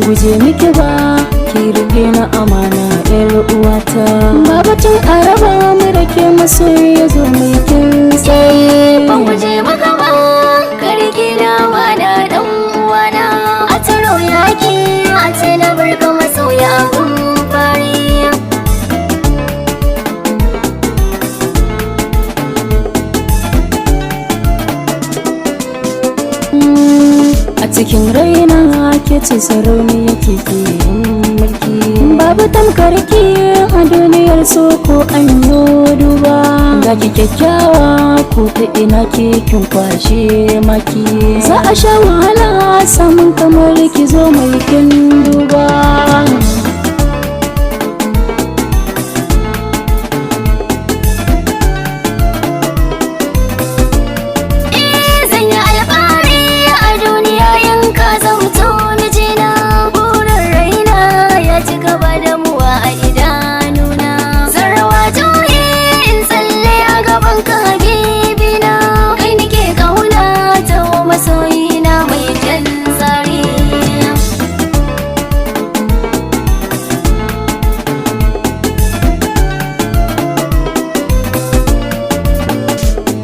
guje miki ba, ki rike na amana yar uwata. Ba batun araba mu da ke masoyi ya zo mai kin tsaye. Ban guje maka ba, ka rike na amana dan uwana. A taro yaki a ce na barka masoya gun fari. A cikin raina ke ce sarauniya ke ke mulki. Babu tamkarki a duniyar so ko an yi duba. Ga ki kyakkyawa ko ta ina ke kin kwashe maki. Za a sha wahala samun kamar ki zo mai kin duba.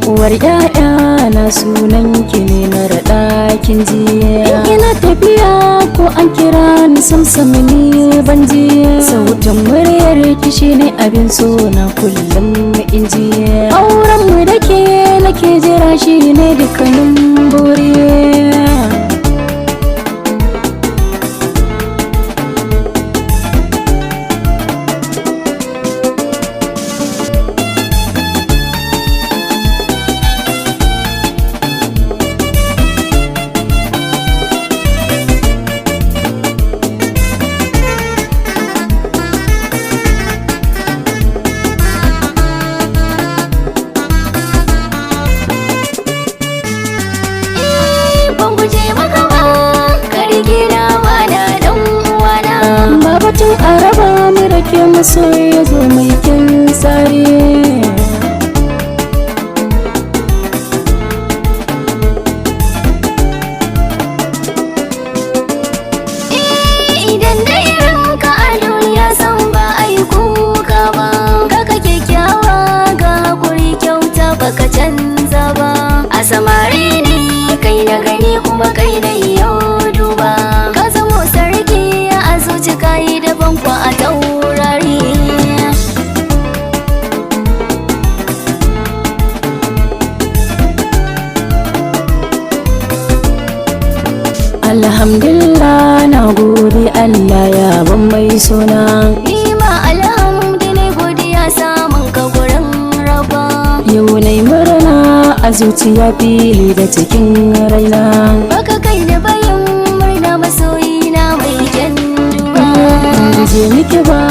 Uwar ƴaƴa na sunan ki ne na raɗa kin ji. In ina tafiya ko an kira ni samsam ni ban ji. Sautin muryar ki shine abin so na kullum in ji. Auren mu da ke nake jira shine dukkanin buri. Batun araba mu da ke masoyi ya zo mai kin tsari. Idan da irin ka a duniya san ba a yi kuka ba. Kaka kyakkyawa ga hakuri kyauta baka canza ba. A samari ne kai na gani kuma kai na yau duba. Ka zamo sarki a zuci kayi daban kwa a taurari. Alhamdulillah na gode Allah ya ban mai suna. Nima alhamdulillah godiya samun ka gurin raba. Yau nai murna a zuciya fili da cikin raina. Baka kai da bayan murna masoyi na mai kyan duba. Guje miki ba,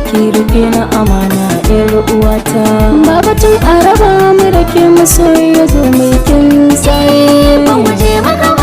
ki rike na amana yar uwata. Ba batun araba mu da ke masoyi ya zo mai kin tsaye. Ban guje maka ba.